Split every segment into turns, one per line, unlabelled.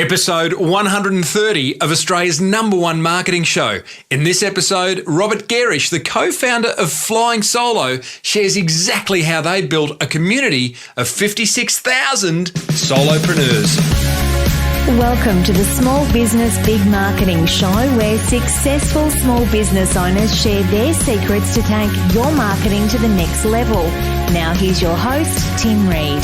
Episode 130 of Australia's #1 marketing show. In this episode, Robert Gerrish, the co-founder of Flying Solo, shares exactly how they built a community of 56,000 solopreneurs.
Welcome to the Small Business Big Marketing Show, where successful small business owners share their secrets to take your marketing to the next level. Now here's your host, Tim Reid.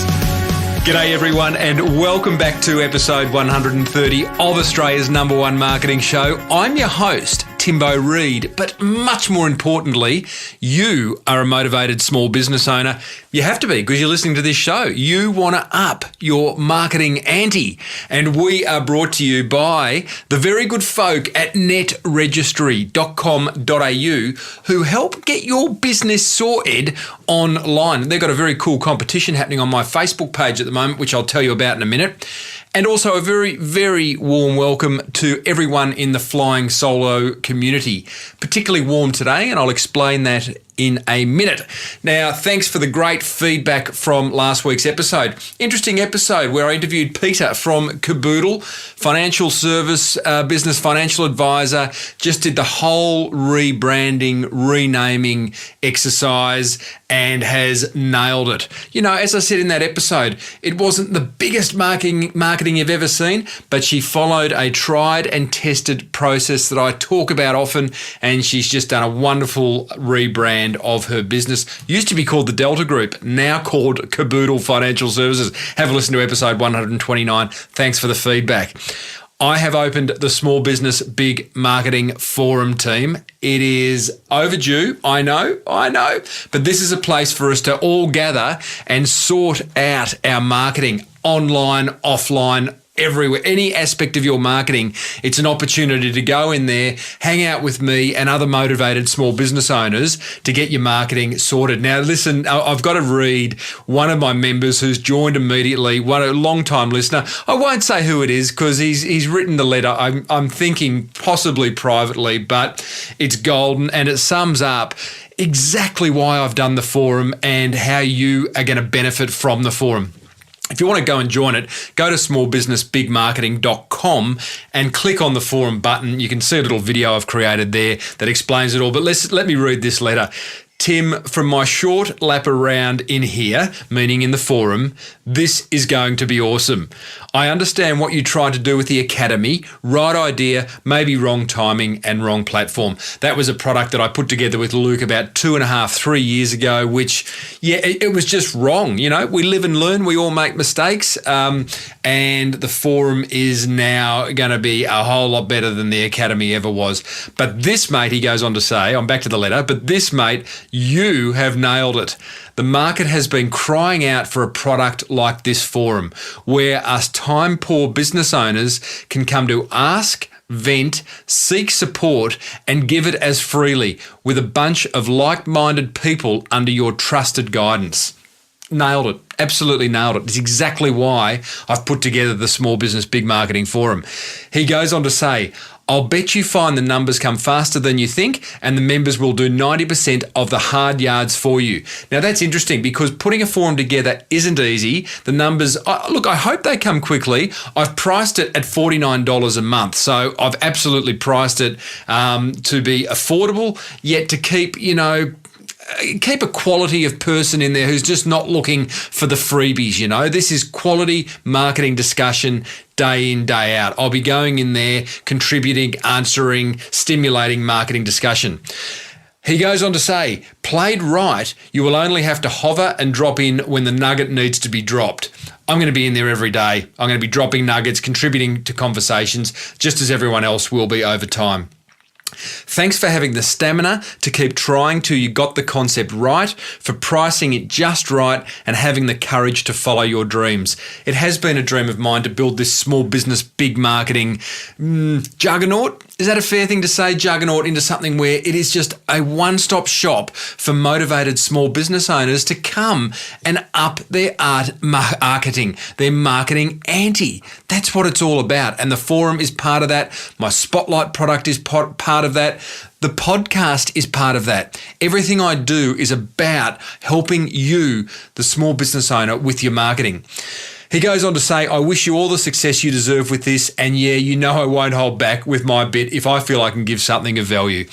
G'day everyone, and welcome back to episode 130 of Australia's #1 marketing show. I'm your host, Tim Reid, but much more importantly, you are a motivated small business owner. You have to be, because you're listening to this show. You want to up your marketing ante, and we are brought to you by the very good folk at netregistry.com.au who help get your business sorted online. They've got a very cool competition happening on my Facebook page at the moment, which I'll tell you about in a minute. And also a very, very warm welcome to everyone in the Flying Solo community. Particularly warm today, and I'll explain that in a minute. Now, thanks for the great feedback from last week's episode. Interesting episode where I interviewed Peter from Caboodle, financial service, business financial advisor, just did the whole rebranding, renaming exercise and has nailed it. You know, as I said in that episode, it wasn't the biggest marketing you've ever seen, but she followed a tried and tested process that I talk about often, and she's just done a wonderful rebrand of her business. Used to be called the Delta Group, now called Caboodle Financial Services. Have a listen to episode 129. Thanks for the feedback. I have opened the Small Business Big Marketing Forum team. It is overdue, I know, but this is a place for us to all gather and sort out our marketing online, offline, everywhere, any aspect of your marketing. It's an opportunity to go in there, hang out with me and other motivated small business owners to get your marketing sorted. Now, listen, I've got to read one of my members who's joined immediately, a long-time listener. I won't say who it is because he's written the letter. I'm thinking possibly privately, but it's golden and it sums up exactly why I've done the forum and how you are going to benefit from the forum. If you want to go and join it, go to smallbusinessbigmarketing.com and click on the forum button. You can see a little video I've created there that explains it all. But let me read this letter. Tim, from my short lap around in here, meaning in the forum, this is going to be awesome. I understand what you tried to do with the academy. Right idea, maybe wrong timing and wrong platform. That was a product that I put together with Luke about 2.5, 3 years ago, which, it was just wrong. You know, we live and learn. We all make mistakes. And the forum is now going to be a whole lot better than the academy ever was. But this, mate, he goes on to say, I'm back to the letter, but this, mate, you have nailed it. The market has been crying out for a product like this forum, where us time-poor business owners can come to ask, vent, seek support, and give it as freely with a bunch of like-minded people under your trusted guidance. Nailed it. Absolutely nailed it. It's exactly why I've put together the Small Business Big Marketing Forum. He goes on to say, I'll bet you find the numbers come faster than you think, and the members will do 90% of the hard yards for you. Now, that's interesting because putting a forum together isn't easy. The numbers, look, I hope they come quickly. I've priced it at $49 a month. So I've absolutely priced it to be affordable, yet to keep a quality of person in there who's just not looking for the freebies, you know. This is quality marketing discussion day in, day out. I'll be going in there, contributing, answering, stimulating marketing discussion. He goes on to say, played right, you will only have to hover and drop in when the nugget needs to be dropped. I'm going to be in there every day. I'm going to be dropping nuggets, contributing to conversations, just as everyone else will be over time. Thanks for having the stamina to keep trying till you got the concept right, for pricing it just right and having the courage to follow your dreams. It has been a dream of mine to build this small business, big marketing juggernaut. Is that a fair thing to say, juggernaut, into something where it is just a one-stop shop for motivated small business owners to come and up their marketing, their marketing ante. That's what it's all about. And the forum is part of that. My Spotlight product is part of that. The podcast is part of that. Everything I do is about helping you, the small business owner, with your marketing. He goes on to say, I wish you all the success you deserve with this. And yeah, you know I won't hold back with my bit if I feel I can give something of value.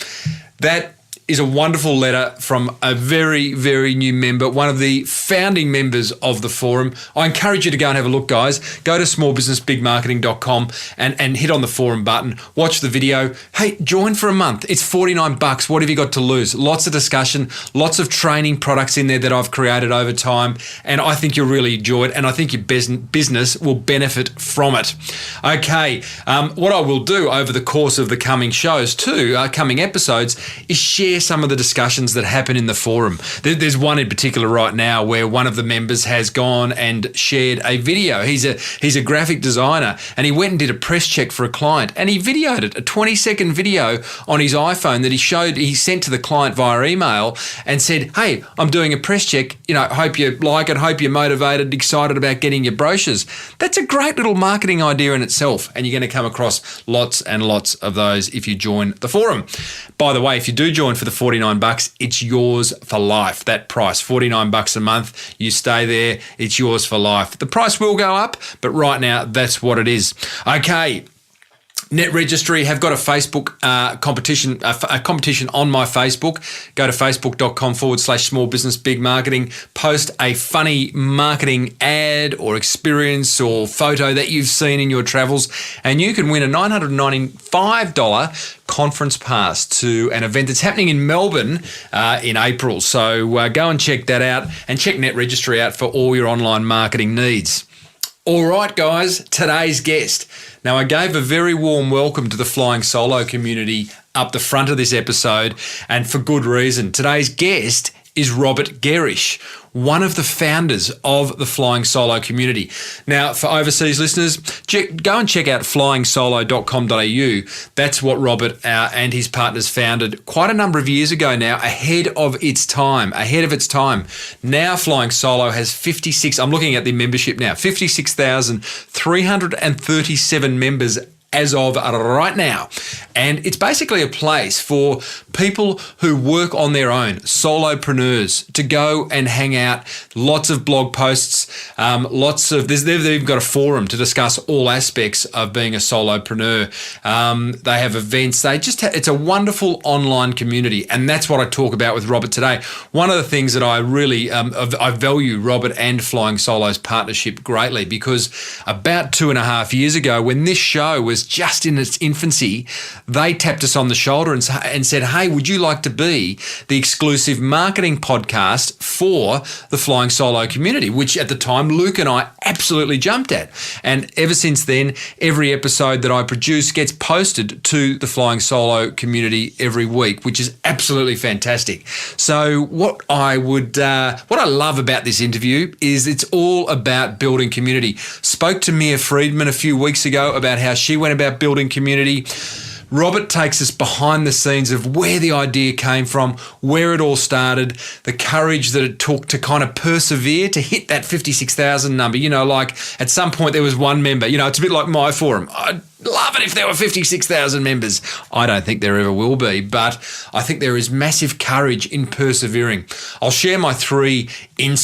That is a wonderful letter from a very, very new member, one of the founding members of the forum. I encourage you to go and have a look, guys. Go to smallbusinessbigmarketing.com and hit on the forum button. Watch the video. Hey, join for a month. It's $49. What have you got to lose? Lots of discussion, lots of training products in there that I've created over time, and I think you'll really enjoy it, and I think your business will benefit from it. Okay, what I will do over the course of the coming shows too, coming episodes, is share some of the discussions that happen in the forum. There's one in particular right now where one of the members has gone and shared a video. He's a graphic designer, and he went and did a press check for a client, and he videoed it, a 20-second video on his iPhone that he sent to the client via email and said, hey, I'm doing a press check. Hope you like it, hope you're motivated, excited about getting your brochures. That's a great little marketing idea in itself, and you're going to come across lots and lots of those if you join the forum. By the way, if you do join for the $49, it's yours for life. That price, $49 a month, you stay there, it's yours for life. The price will go up, but right now, that's what it is. Okay. Net Registry have got a Facebook competition, a competition on my Facebook. Go to facebook.com/small business big marketing. Post a funny marketing ad or experience or photo that you've seen in your travels, and you can win a $995 conference pass to an event that's happening in Melbourne in April. So go and check that out, and check Net Registry out for all your online marketing needs. All right, guys, today's guest. Now, I gave a very warm welcome to the Flying Solo community up the front of this episode, and for good reason. Today's guest is Robert Gerrish, one of the founders of the Flying Solo community. Now, for overseas listeners, go and check out flyingsolo.com.au. That's what Robert and his partners founded quite a number of years ago now, ahead of its time. Now, Flying Solo has 56, I'm looking at the membership now, 56,337 members as of right now. And it's basically a place for people who work on their own, solopreneurs, to go and hang out. Lots of blog posts, they've even got a forum to discuss all aspects of being a solopreneur. They have events. It's a wonderful online community. And that's what I talk about with Robert today. One of the things that I really, I value Robert and Flying Solo's partnership greatly, because about 2.5 years ago, when this show was just in its infancy, they tapped us on the shoulder and said, hey, would you like to be the exclusive marketing podcast for the Flying Solo community, which at the time Luke and I absolutely jumped at. And ever since then, every episode that I produce gets posted to the Flying Solo community every week, which is absolutely fantastic. So what I love about this interview is it's all about building community. Spoke to Mia Friedman a few weeks ago about how she went about building community. Robert takes us behind the scenes of where the idea came from, where it all started, the courage that it took to kind of persevere to hit that 56,000 number. Like at some point there was one member, it's a bit like my forum. I'd love it if there were 56,000 members. I don't think there ever will be, but I think there is massive courage in persevering. I'll share my three marketing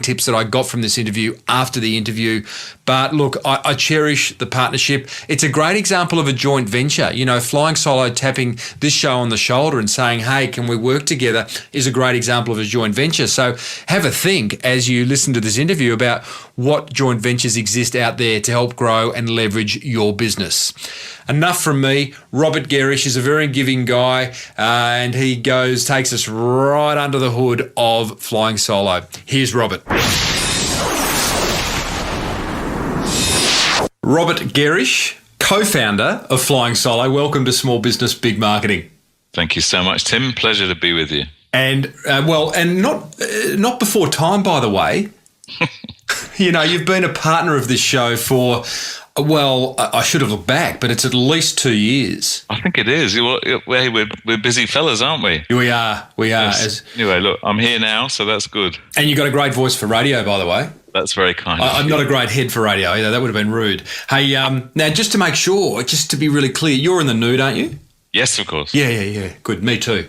tips that I got from this interview after the interview. But look, I cherish the partnership. It's a great example of a joint venture. Flying Solo tapping this show on the shoulder and saying, hey, can we work together, is a great example of a joint venture. So have a think as you listen to this interview about what joint ventures exist out there to help grow and leverage your business. Enough from me. Robert Gerrish is a very giving guy, and he takes us right under the hood of Flying Solo. Here's Robert. Robert Gerrish, co-founder of Flying Solo. Welcome to Small Business Big Marketing.
Thank you so much, Tim. Pleasure to be with you.
And not before time, by the way. You've been a partner of this show for, I should have looked back, but it's at least 2 years.
I think it is. We're busy fellas, aren't we?
We are.
Yes. Anyway, look, I'm here now, so that's good.
And you've got a great voice for radio, by the way.
That's very kind.
I'm not a great head for radio either. That would have been rude. Hey, now just to make sure, just to be really clear, you're in the nude, aren't you?
Yes, of course.
Yeah. Good. Me too.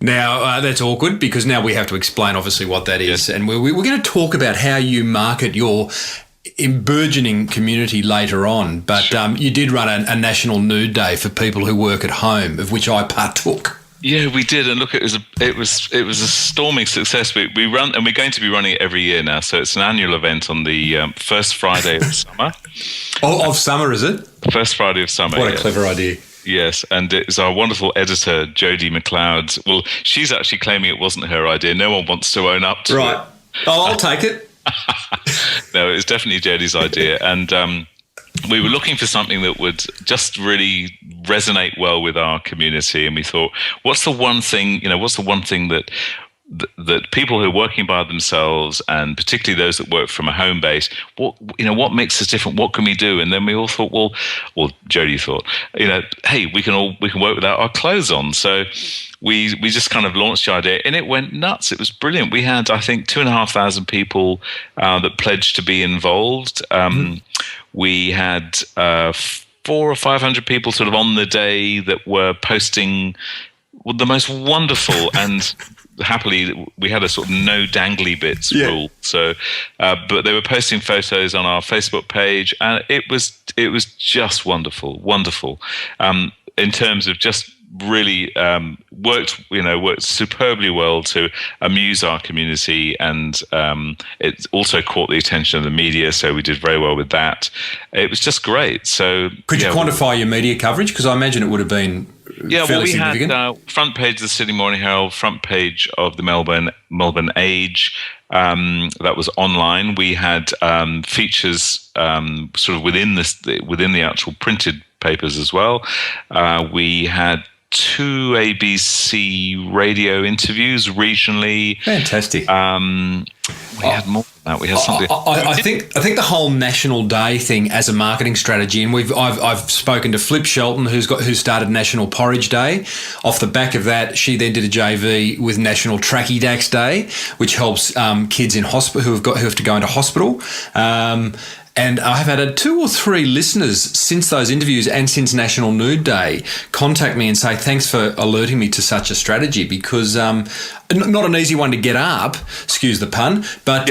Now, that's awkward because now we have to explain, obviously, what that is. And we're going to talk about how you market your burgeoning community later on. But you did run a National Nude Day for people who work at home, of which I partook.
Yeah, we did, and look, it was a storming success. We run, and we're going to be running it every year now. So it's an annual event on the first Friday of summer.
Of summer, is it?
First Friday of summer.
What a clever idea.
Yes, and it's our wonderful editor, Jodie McLeod. Well, she's actually claiming it wasn't her idea. No one wants to own up to it.
Right. Oh, I'll take it.
No, it's definitely Jodie's idea. And we were looking for something that would just really resonate well with our community. And we thought, what's the one thing that people who are working by themselves, and particularly those that work from a home base, what makes us different? What can we do? And then we all thought, well, Jodie thought, hey, we can work without our clothes on. So we just kind of launched the idea, and it went nuts. It was brilliant. We had, I think, 2,500 people that pledged to be involved. We had 400 or 500 people sort of on the day that were posting the most wonderful and happily we had a sort of no dangly bits rule. So, but they were posting photos on our Facebook page, and it was just wonderful. In terms of just really worked superbly well to amuse our community, and it also caught the attention of the media, so we did very well with that. It was just great. So
could you quantify your media coverage? Because I imagine it would have been fairly significant.
Had front page of the Sydney Morning Herald, front page of the Melbourne Age. That was online. We had features sort of within the actual printed papers as well. We had 2 ABC radio interviews regionally.
Fantastic.
We had more than that. We had something.
I think the whole National Day thing as a marketing strategy, and I've spoken to Flip Shelton, who started National Porridge Day. Off the back of that, she then did a JV with National Tracky Dax Day, which helps kids in hospital who have to go into hospital. And I have had 2 or 3 listeners since those interviews and since National Nude Day contact me and say, thanks for alerting me to such a strategy, because not an easy one to get up, excuse the pun, but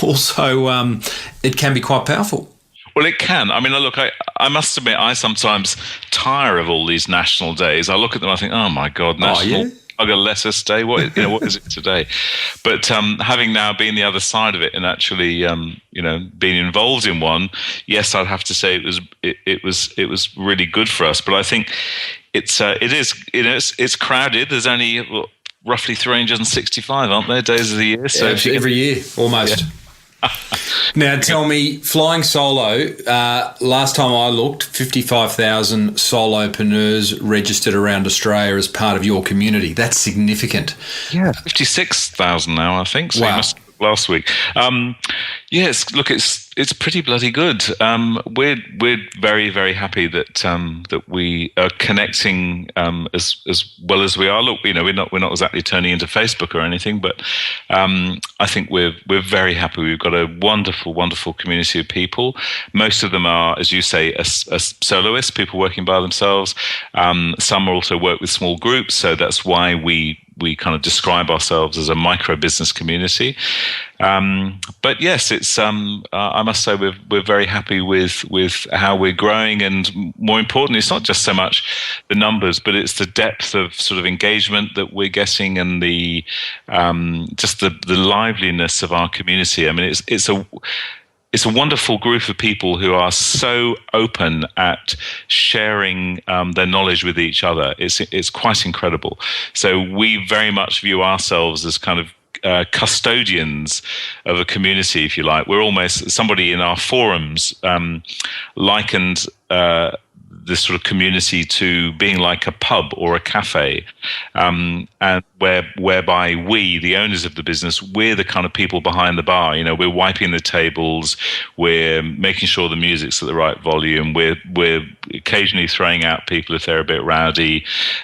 also it can be quite powerful.
Well, it can. I mean, look, I must admit, I sometimes tire of all these national days. I look at them, I think, oh my God, national. I've got a Letters Day. What is it today? But having now been the other side of it and actually, being involved in one, yes, I'd have to say it was really good for us. But I think it's crowded. There's only roughly 365, aren't there, days of the year? So
every year, almost. Yeah. Now, tell me, flying solo, last time I looked, 55,000 solopreneurs registered around Australia as part of your community. That's significant.
Yeah, 56,000 now, I think. So
wow.
Last week. Yes, look, it's pretty bloody good. We're very, very happy that we are connecting as well as we are. Look, we're not exactly turning into Facebook or anything, but I think we're very happy. We've got a wonderful, wonderful community of people. Most of them are, as you say, soloists, people working by themselves. Some also work with small groups, so that's why we kind of describe ourselves as a micro business community. But yes, it's I must say we're very happy with how we're growing, and more importantly, it's not just so much the numbers, but it's the depth of sort of engagement that we're getting, and the just the liveliness of our community. I mean, it's a wonderful group of people who are so open at sharing their knowledge with each other. It's quite incredible. So we very much view ourselves as kind of custodians of a community, if you like. We're almost, somebody in our forums likened this sort of community to being like a pub or a cafe, and whereby we, the owners of the business, we're the kind of people behind the bar. We're wiping the tables, we're making sure the music's at the right volume, we're occasionally throwing out people if they're a bit rowdy.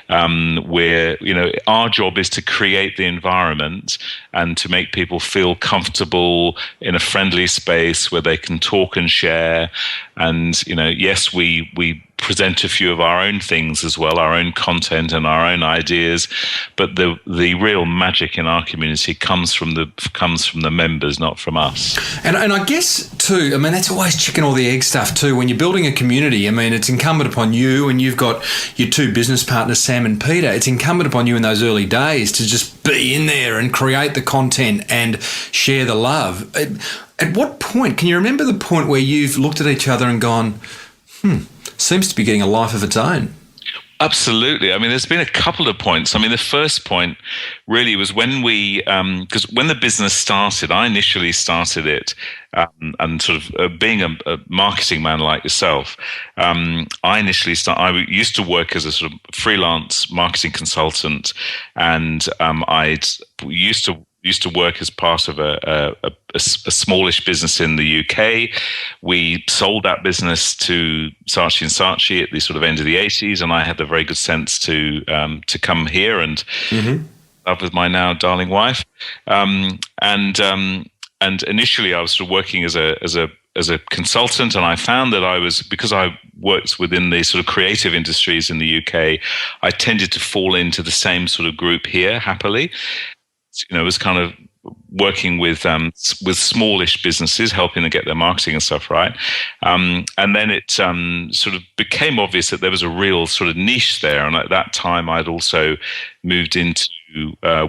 Our job is to create the environment and to make people feel comfortable in a friendly space where they can talk and share. And, yes, we present a few of our own things as well, our own content and our own ideas, but the real magic in our community comes from the members, not from us.
And I guess too, that's always chicken or the egg stuff too. When you're building a community, it's incumbent upon you, and you've got your two business partners, Sam and Peter. It's incumbent upon you in those early days to just be in there and create the content and share the love. At what point, can you remember the point where you've looked at each other and gone, seems to be getting a life of its own?
Absolutely. There's been a couple of points. The first point really was when because when the business started, I initially started it, and sort of being a marketing man like yourself, I used to work as a sort of freelance marketing consultant, and I used to work as part of a smallish business in the UK. We sold that business to Saatchi & Saatchi at the sort of end of the 80s, and I had the very good sense to come here and live with my now darling wife. And initially I was sort of working as a consultant, and I found that because I worked within the sort of creative industries in the UK, I tended to fall into the same sort of group here happily. It was kind of working with smallish businesses, helping them get their marketing and stuff right. And then it sort of became obvious that there was a real sort of niche there. And at that time, I'd also moved into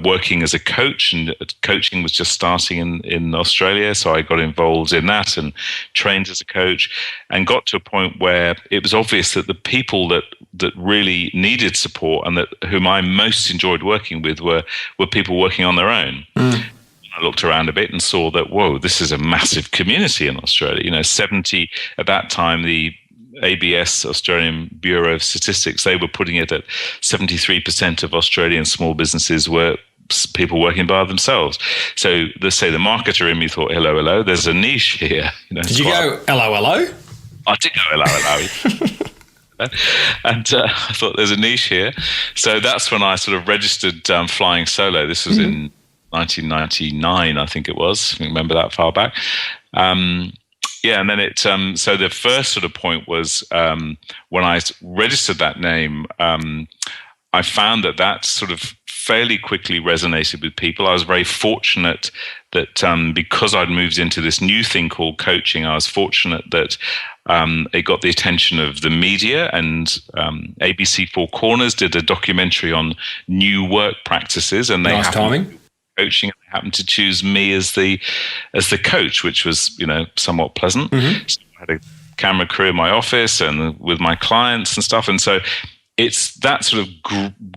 working as a coach, and coaching was just starting in Australia. So I got involved in that and trained as a coach, and got to a point where it was obvious that the people that really needed support and whom I most enjoyed working with were people working on their own. I looked around a bit and saw that, whoa, this is a massive community in Australia. 70 at that time, the ABS, Australian Bureau of Statistics, they were putting it at 73% of Australian small businesses were people working by themselves. So let's say the marketer in me thought, hello, there's a niche here.
Did you go, hello?
I did go, hello. And I thought there's a niche here. So that's when I sort of registered flying solo. This was in 1999, I think it was. I can remember that far back. And then it. So the first sort of point was when I registered that name, I found that sort of fairly quickly resonated with people. I was very fortunate that because I'd moved into this new thing called coaching, I was fortunate that it got the attention of the media, and ABC Four Corners did a documentary on new work practices, and they
nice timing.
Coaching, and they happened to choose me as the coach, which was somewhat pleasant. So I had a camera crew in my office and with my clients and stuff, and so it's that sort of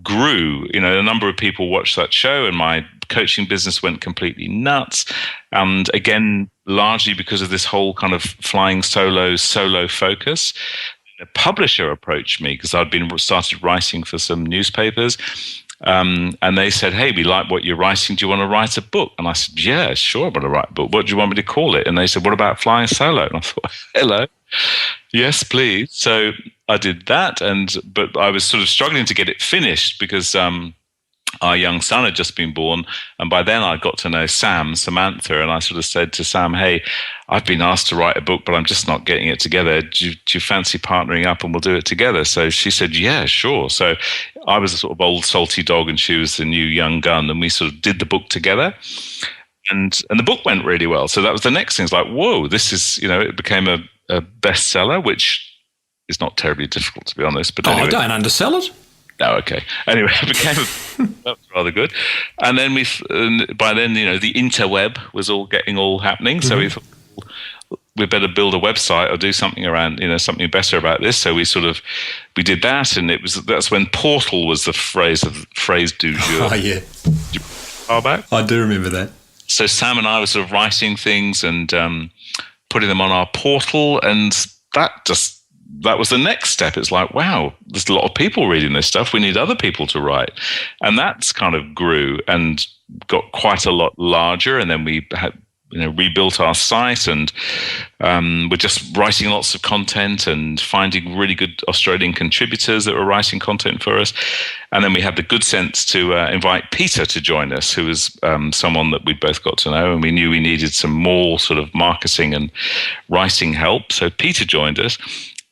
grew. A number of people watched that show, and my coaching business went completely nuts. And again, largely because of this whole kind of flying solo focus. The publisher approached me because I'd started writing for some newspapers. And they said, hey, we like what you're writing. Do you want to write a book? And I said, yeah, sure, I want to write a book. What do you want me to call it? And they said, what about flying solo? And I thought, hello. Yes, please. So I did that. But I was sort of struggling to get it finished because our young son had just been born. And by then I got to know Samantha. And I sort of said to Sam, hey, I've been asked to write a book, but I'm just not getting it together. Do you fancy partnering up and we'll do it together? So she said, yeah, sure. So I was a sort of old salty dog and she was the new young gun. And we sort of did the book together. And the book went really well. So that was the next thing. It's like, whoa, this is, it became a bestseller, which is not terribly difficult, to be honest. But anyway.
Don't undersell it.
Oh, okay. Anyway, it became that was rather good. And then by then, the interweb was all happening. So we thought we better build a website or do something around, something better about this. So we did that, and that's when portal was the phrase du jour.
Oh yeah.
Far back?
I do remember that.
So Sam and I were sort of writing things and putting them on our portal, and that was the next step. It's like, wow, there's a lot of people reading this stuff. We need other people to write. And that's kind of grew and got quite a lot larger. And then we had rebuilt our site, and we're just writing lots of content and finding really good Australian contributors that were writing content for us. And then we had the good sense to invite Peter to join us, who was someone that we'd both got to know, and we knew we needed some more sort of marketing and writing help. So Peter joined us.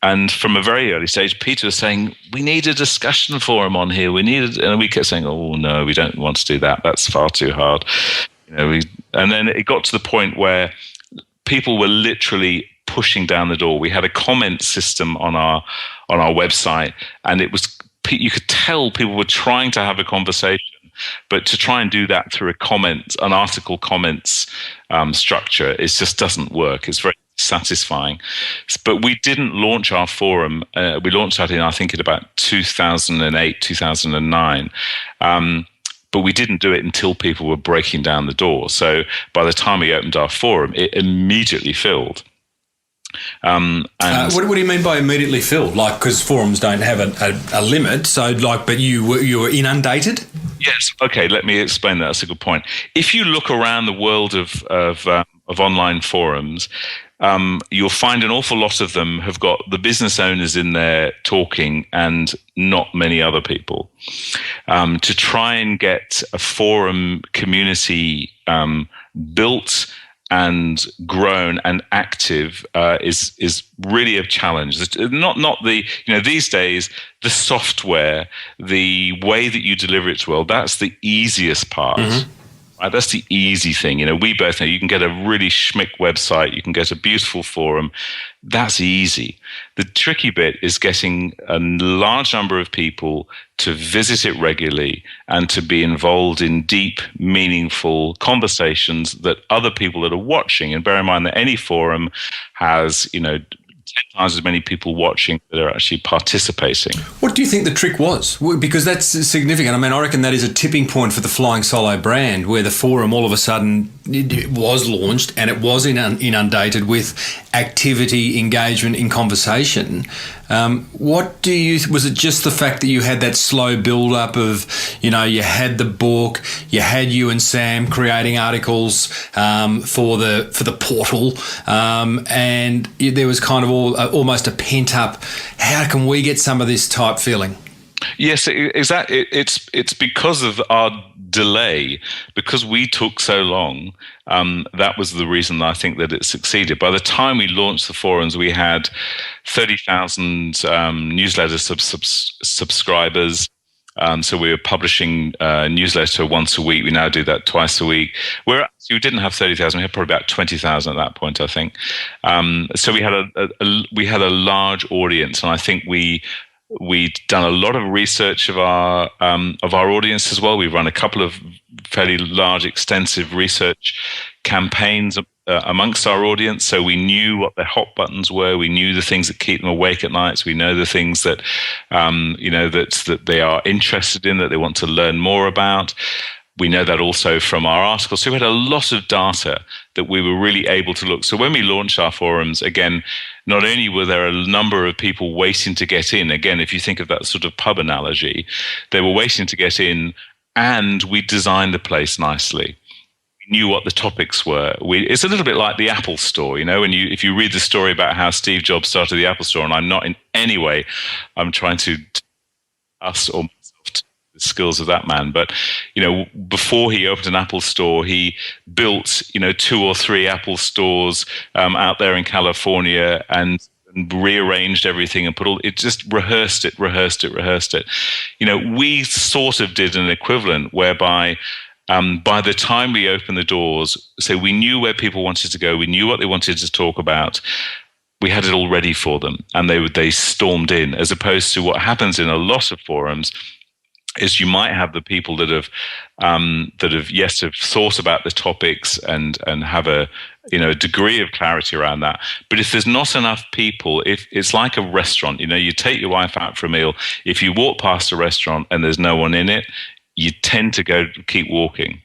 And from a very early stage, Peter was saying, we need a discussion forum on here. And we kept saying, oh, no, we don't want to do that. That's far too hard. And then it got to the point where people were literally pushing down the door. We had a comment system on our website, and you could tell people were trying to have a conversation, but to try and do that through an article comments structure, it just doesn't work. It's very satisfying. But we didn't launch our forum. We launched that in about 2008, 2009. But we didn't do it until people were breaking down the door. So by the time we opened our forum, it immediately filled.
What do you mean by immediately filled? Like, because forums don't have a limit. So, but you were inundated?
Yes. Okay. Let me explain that. That's a good point. If you look around the world of online forums, you'll find an awful lot of them have got the business owners in there talking and not many other people. To try and get a forum community built and grown and active is really a challenge. Not the these days, the software, the way that you deliver it to well, that's the easiest part. Mm-hmm. Right, that's the easy thing. We both know you can get a really schmick website, you can get a beautiful forum. That's easy. The tricky bit is getting a large number of people to visit it regularly and to be involved in deep, meaningful conversations that other people that are watching, and bear in mind that any forum has, 10 times as many people watching that are actually participating.
What do you think the trick was? Because that's significant. I mean, I reckon that is a tipping point for the Flying Solo brand, where the forum all of a sudden it was launched and it was inundated with activity, engagement, in conversation. Was it just the fact that you had that slow build up of, you had the book, you had you and Sam creating articles for the portal, and there was kind of almost a pent up, how can we get some of this type feeling?
Yes, exactly. It's because of our delay, because we took so long. That was the reason I think that it succeeded. By the time we launched the forums, we had 30,000 newsletter subscribers. So we were publishing a newsletter once a week. We now do that twice a week. We didn't have 30,000. We had probably about 20,000 at that point, I think. So we had a large audience, and I think we'd done a lot of research of our audience as well. We've run a couple of fairly large, extensive research campaigns amongst our audience. So we knew what their hot buttons were. We knew the things that keep them awake at nights. We know the things that, that they are interested in, that they want to learn more about. We know that also from our articles. So we had a lot of data that we were really able to look. So when we launched our forums, again, not only were there a number of people waiting to get in, again, if you think of that sort of pub analogy, they were waiting to get in, and we designed the place nicely. We knew what the topics were. It's a little bit like the Apple Store, if you read the story about how Steve Jobs started the Apple Store, and I'm not in any way, I'm trying to us or the skills of that man, but before he opened an Apple Store, he built 2 or 3 Apple stores out there in California, and rearranged everything and just rehearsed it. We sort of did an equivalent whereby by the time we opened the doors, so we knew where people wanted to go, we knew what they wanted to talk about, we had it all ready for them, and they stormed in, as opposed to what happens in a lot of forums is you might have the people that have thought about the topics and have a degree of clarity around that. But if there's not enough people, if it's like a restaurant, you take your wife out for a meal. If you walk past a restaurant and there's no one in it, you tend to keep walking.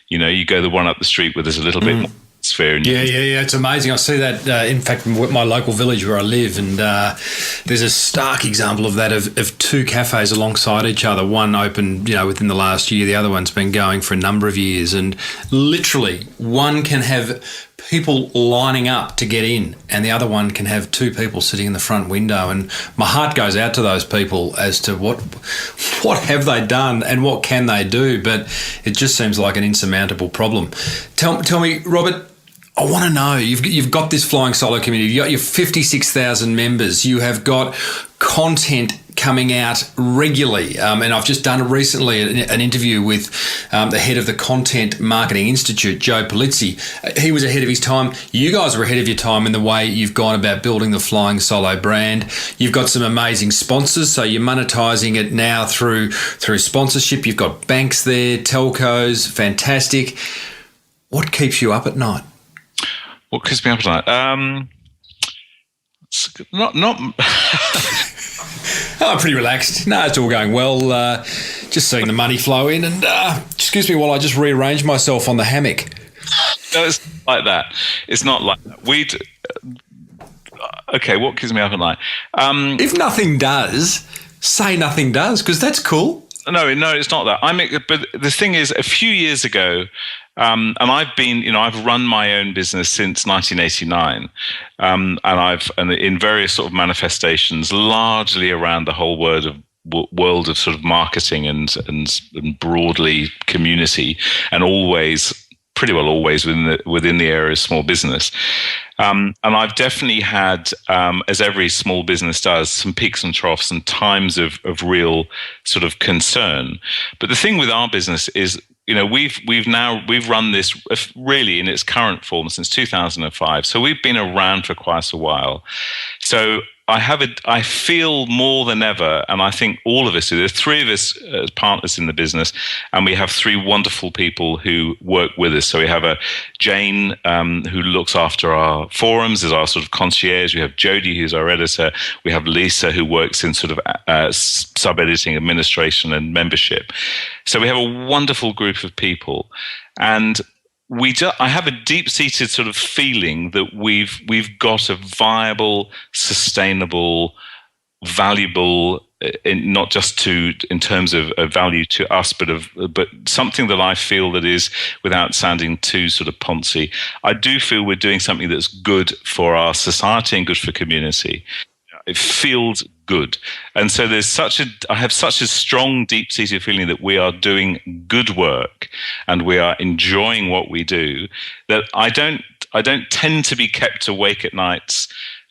You go the one up the street where there's a little bit more sphere.
Yeah. It's amazing. I see that, in fact, in my local village where I live, and there's a stark example of that of two cafes alongside each other. One opened, within the last year. The other one's been going for a number of years, and literally one can have people lining up to get in, and the other one can have two people sitting in the front window. And my heart goes out to those people as to what have they done and what can they do, but it just seems like an insurmountable problem. Tell me, Robert, I want to know, you've got this Flying Solo community, you've got your 56,000 members, you have got content coming out regularly, and I've just done recently an interview with the head of the Content Marketing Institute, Joe Polizzi. He was ahead of his time. You guys were ahead of your time in the way you've gone about building the Flying Solo brand. You've got some amazing sponsors, so you're monetizing it now through sponsorship. You've got banks there, telcos, fantastic. What keeps you up at night?
What keeps me up at night? Not.
I'm pretty relaxed. No, it's all going well. Just seeing the money flow in, and excuse me while I just rearrange myself on the hammock.
No, it's not like that. It's not like that. Okay, what keeps me up at night?
If nothing does, say nothing does, because that's cool.
No, it's not that. But the thing is, a few years ago, and I've run my own business since 1989, and in various sort of manifestations, largely around the whole world of sort of marketing and broadly community, and pretty well always within the area of small business. And I've definitely had, as every small business does, some peaks and troughs and times of real sort of concern. But the thing with our business is, we've run this really in its current form since 2005. So we've been around for quite a while. So I feel more than ever, and I think all of us do. There's three of us as partners in the business, and we have three wonderful people who work with us. So we have Jane, who looks after our forums as our sort of concierge. We have Jodie, who's our editor. We have Lisa, who works in sort of sub-editing, administration, and membership. So we have a wonderful group of people, and I have a deep-seated sort of feeling that we've got a viable, sustainable, valuable, not just in terms of value to us, but something that I feel that is, without sounding too sort of poncy, I do feel we're doing something that's good for our society and good for community. It feels good. And so I have such a strong, deep-seated feeling that we are doing good work and we are enjoying what we do, that I don't tend to be kept awake at nights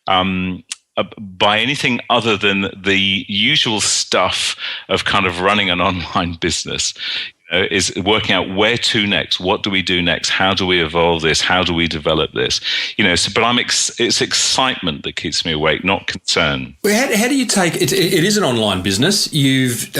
by anything other than the usual stuff of kind of running an online business. Is working out where to next. What do we do next? How do we evolve this? How do we develop this? But it's excitement that keeps me awake, not concern.
Well, how do you take it? It is an online business. You've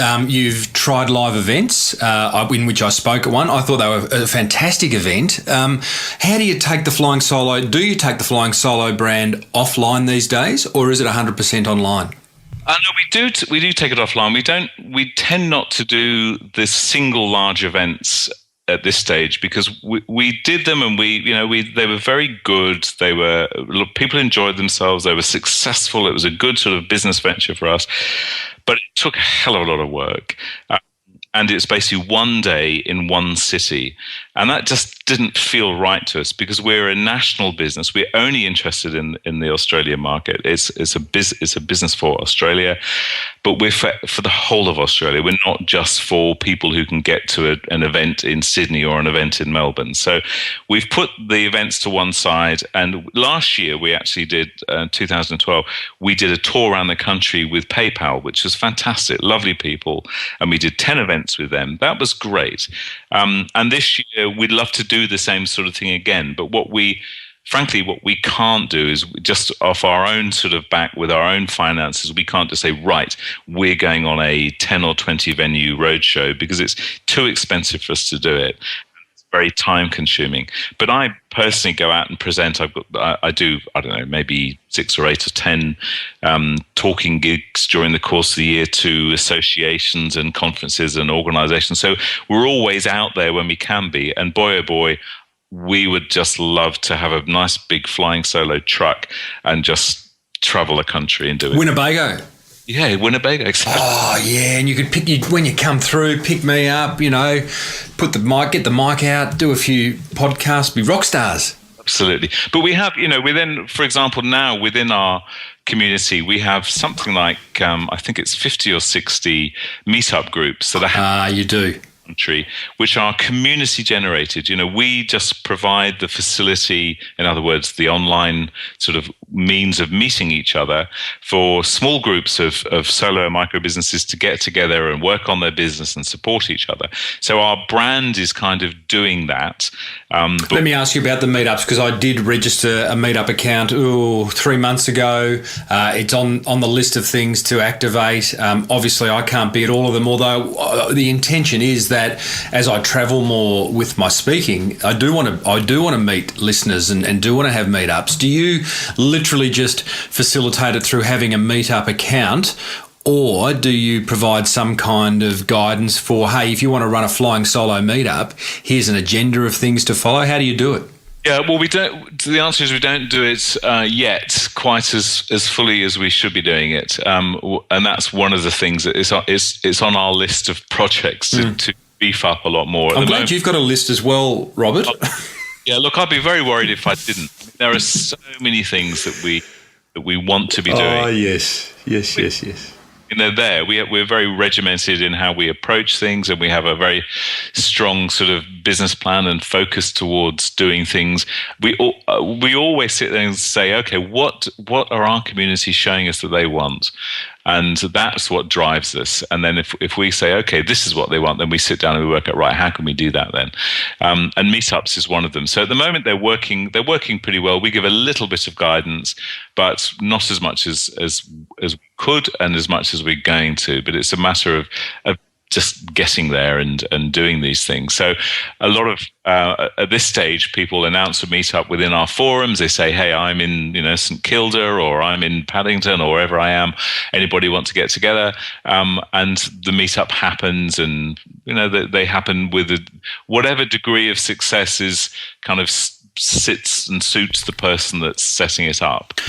tried live events, in which I spoke at one. I thought they were a fantastic event. How do you take the Flying Solo? Do you take the Flying Solo brand offline these days, or is it 100% online?
No, we do take it offline. We tend not to do the single large events at this stage because we did them and they were very good. People enjoyed themselves. They were successful. It was a good sort of business venture for us, but it took a hell of a lot of work. And it's basically one day in one city. And that just didn't feel right to us because we're a national business. We're only interested in the Australian market. It's a business for Australia, but we're for the whole of Australia. We're not just for people who can get to an event in Sydney or an event in Melbourne. So we've put the events to one side. And last year we actually did, 2012, we did a tour around the country with PayPal, which was fantastic, lovely people. And we did 10 events with them. That was great. And this year we'd love to do the same sort of thing again. But what we can't do is just off our own sort of back with our own finances, we can't just say, right, we're going on a 10 or 20 venue roadshow because it's too expensive for us to do it. It's very time consuming. But I personally go out and present. I do, I don't know, maybe 6 or 8 or 10 talking gigs during the course of the year to associations and conferences and organizations. So we're always out there when we can be. And boy, oh boy, we would just love to have a nice big flying solo truck and just travel the country and do it.
Winnebago.
Yeah, Winnebago. Exactly.
Oh, yeah, and you could pick you when you come through, pick me up, get the mic out, do a few podcasts, be rock stars.
Absolutely. But we have, we then, for example, now within our community, we have something like, I think it's 50 or 60 meetup groups that are
you do.
Country, which are community generated. We just provide the facility, in other words, the online sort of means of meeting each other for small groups of solo and micro businesses to get together and work on their business and support each other. So our brand is kind of doing that.
Let me ask you about the meetups, because I did register a meetup account 3 months ago. It's on the list of things to activate. Obviously, I can't be at all of them, although the intention is that as I travel more with my speaking, I do want to meet listeners and do want to have meetups. Do you literally just facilitate it through having a meetup account, or do you provide some kind of guidance for, hey, if you want to run a flying solo meetup, here's an agenda of things to follow? How do you do it?
Yeah, well, we don't. The answer is we don't do it yet quite as fully as we should be doing it, and that's one of the things that it's on our list of projects to beef up a lot more.
I'm glad you've got a list as well, Robert.
Yeah, look, I'd be very worried if I didn't. There are so many things that we want to be doing.
Oh, yes.
We're very regimented in how we approach things, and we have a very strong sort of business plan and focus towards doing things. We always sit there and say, okay, what are our communities showing us that they want? And that's what drives us. And then if we say, okay, this is what they want, then we sit down and we work out, right, how can we do that then? And meetups is one of them. So at the moment they're working pretty well. We give a little bit of guidance, but not as much as we could and as much as we're going to. But it's a matter of just getting there and doing these things. So a lot of, at this stage, people announce a meetup within our forums. They say, hey, I'm in, St Kilda, or I'm in Paddington, or wherever I am. Anybody want to get together? And the meetup happens, and, they happen with whatever degree of success is kind of sits and suits the person that's setting it up.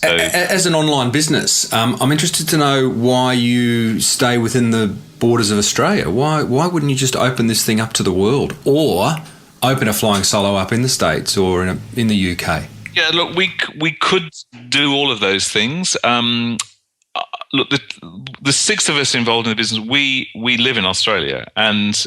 So,
as an online business, I'm interested to know why you stay within the borders of Australia. Why wouldn't you just open this thing up to the world, or open a flying solo up in the States or in the UK?
Yeah, look, we could do all of those things. Look, the six of us involved in the business, we live in Australia, and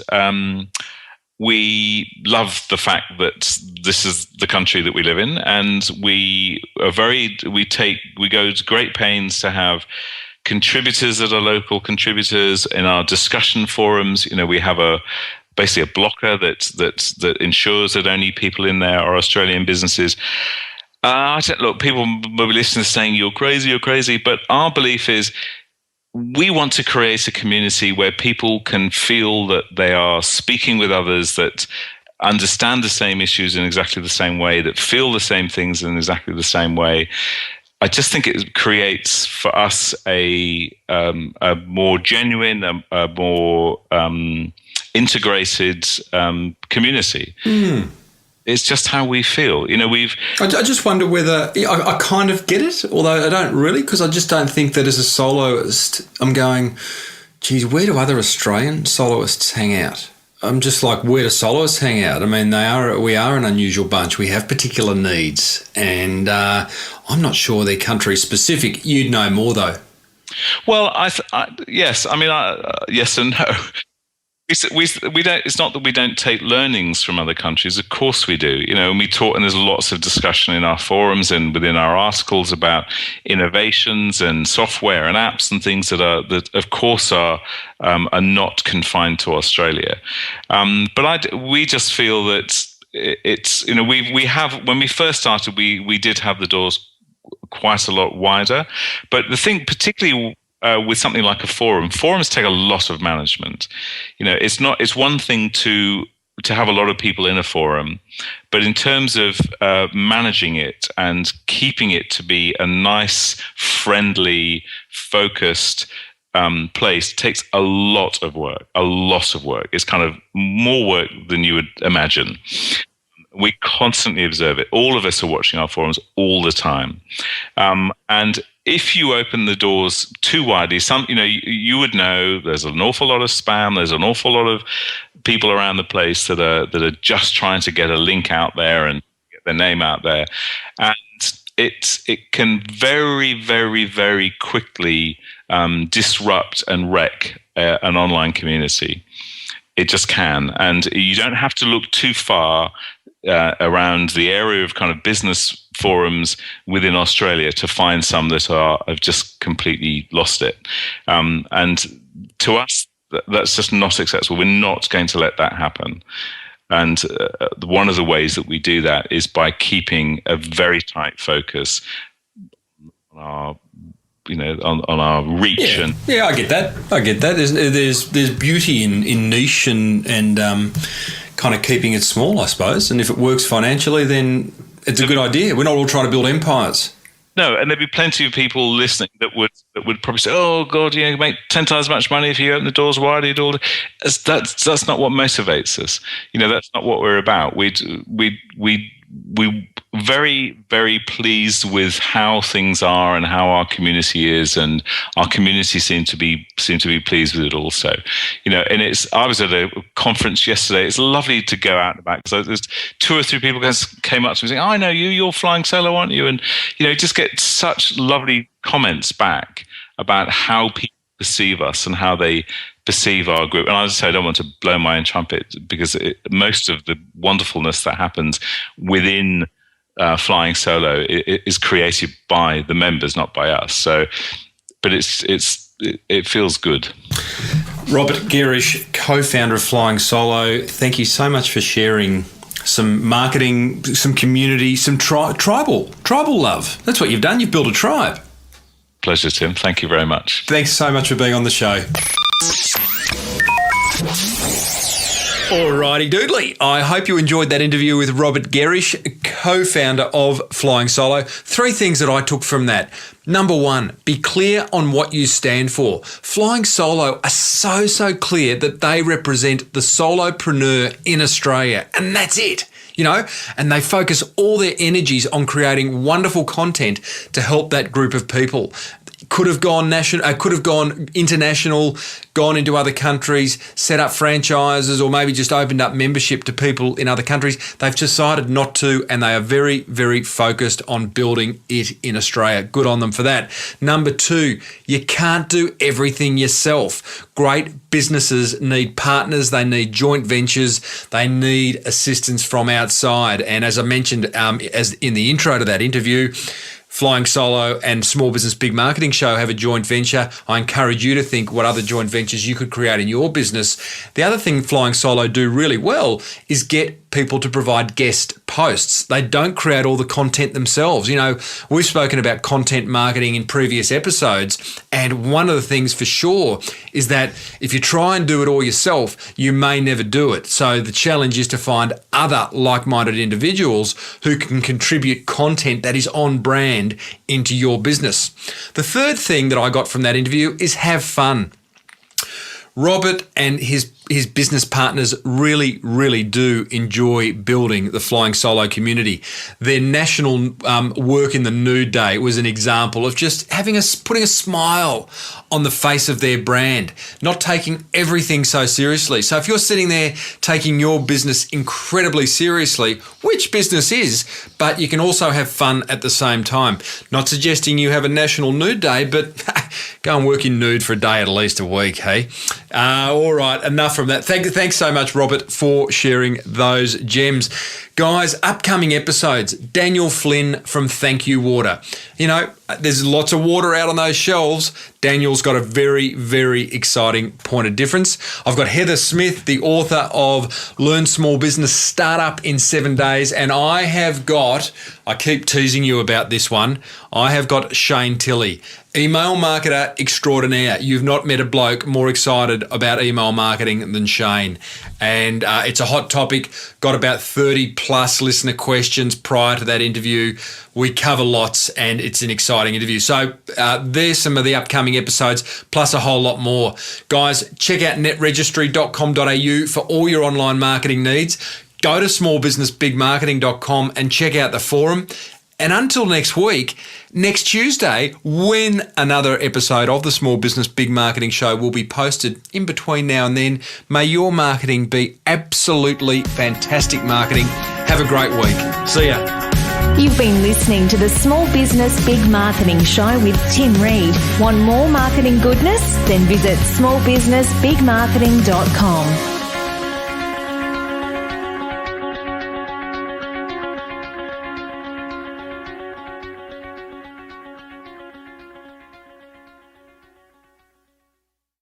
we love the fact that this is the country that we live in, and we go to great pains to have contributors that are local contributors in our discussion forums. We have basically a blocker that ensures that only people in there are Australian businesses. Look, people will be listening saying you're crazy, but our belief is we want to create a community where people can feel that they are speaking with others that understand the same issues in exactly the same way, that feel the same things in exactly the same way. I just think it creates for us a more genuine, a more integrated community. Mm. It's just how we feel. I
just wonder whether I kind of get it, although I don't really, because I just don't think that as a soloist, I'm going, geez, where do other Australian soloists hang out? I'm just like, where do soloists hang out? I mean, we are an unusual bunch. We have particular needs, and I'm not sure they're country specific. You'd know more though.
Well, yes. I mean, yes and no. We don't. It's not that we don't take learnings from other countries. Of course we do. And we talk, and there's lots of discussion in our forums and within our articles about innovations and software and apps and things that of course are not confined to Australia. But we just feel that it's we have, when we first started, we did have the doors quite a lot wider. But the thing, particularly with something like a forums take a lot of management. It's one thing to have a lot of people in a forum, but in terms of managing it and keeping it to be a nice, friendly, focused place takes a lot of work. It's kind of more work than you would imagine. We constantly observe it. All of us are watching our forums all the time. And if you open the doors too widely, you would know there's an awful lot of spam. There's an awful lot of people around the place that are just trying to get a link out there and get their name out there. And it can very, very, very quickly disrupt and wreck an online community. It just can. And you don't have to look too far around the area of kind of business forums within Australia to find some that have just completely lost it. And to us, that's just not acceptable. We're not going to let that happen. And one of the ways that we do that is by keeping a very tight focus on our, on our reach.
I get that. There's beauty in niche and kind of keeping it small, I suppose. And if it works financially, then it's a good idea. We're not all trying to build empires.
No, and there'd be plenty of people listening that would probably say, "Oh God, you make 10 times as much money if you open the doors wider." That's not what motivates us. That's not what we're about. We very, very pleased with how things are and how our community is, and our community seem to be pleased with it also. And I was at a conference yesterday. It's lovely to go out and about, because there's 2 or 3 people came up to me saying, "Oh, I know you. You're flying solo, aren't you?" And just get such lovely comments back about how people perceive us and how they perceive our group. And as I say, I don't want to blow my own trumpet, because most of the wonderfulness that happens within flying solo is created by the members, not by us. So, but it feels good.
Robert Gerrish, co-founder of Flying Solo, thank you so much for sharing some marketing, some community, some tribal love. That's what you've done. You've built a tribe.
Pleasure, Tim. Thank you very much.
Thanks so much for being on the show. Alrighty doodly. I hope you enjoyed that interview with Robert Gerrish, co-founder of Flying Solo. 3 things that I took from that. Number 1, be clear on what you stand for. Flying Solo are so clear that they represent the solopreneur in Australia, and that's it. And they focus all their energies on creating wonderful content to help that group of people. Could have gone national, could have gone international, gone into other countries, set up franchises, or maybe just opened up membership to people in other countries. They've decided not to, and they are very, very focused on building it in Australia. Good on them for that. Number 2, you can't do everything yourself. Great businesses need partners. They need joint ventures. They need assistance from outside. And as I mentioned, as in the intro to that interview, Flying Solo and Small Business Big Marketing Show have a joint venture. I encourage you to think what other joint ventures you could create in your business. The other thing Flying Solo do really well is get people to provide guest posts. They don't create all the content themselves. We've spoken about content marketing in previous episodes, and one of the things for sure is that if you try and do it all yourself, you may never do it. So the challenge is to find other like-minded individuals who can contribute content that is on brand into your business. The third thing that I got from that interview is have fun. Robert and his business partners really, really do enjoy building the Flying Solo community. Their national work in the nude day was an example of just putting a smile on the face of their brand, not taking everything so seriously. So if you're sitting there taking your business incredibly seriously, which business is, but you can also have fun at the same time. Not suggesting you have a national nude day, but go and work in nude for a day at least a week, hey? All right, enough from that. Thanks so much, Robert, for sharing those gems. Guys, upcoming episodes, Daniel Flynn from Thank You Water. There's lots of water out on those shelves. Daniel's got a very, very exciting point of difference. I've got Heather Smith, the author of Learn Small Business Startup in 7 Days. And I keep teasing you about this one, I have got Shane Tilley, email marketer extraordinaire. You've not met a bloke more excited about email marketing than Shane. And it's a hot topic. Got about 30 plus listener questions prior to that interview. We cover lots, and it's an exciting interview. So there's some of the upcoming episodes, plus a whole lot more. Guys, check out netregistry.com.au for all your online marketing needs. go to smallbusinessbigmarketing.com and check out the forum. And until next week, next Tuesday, when another episode of the Small Business Big Marketing Show will be posted in between now and then, may your marketing be absolutely fantastic marketing. Have a great week. See ya.
You've been listening to the Small Business Big Marketing Show with Tim Reid. Want more marketing goodness? Then visit smallbusinessbigmarketing.com.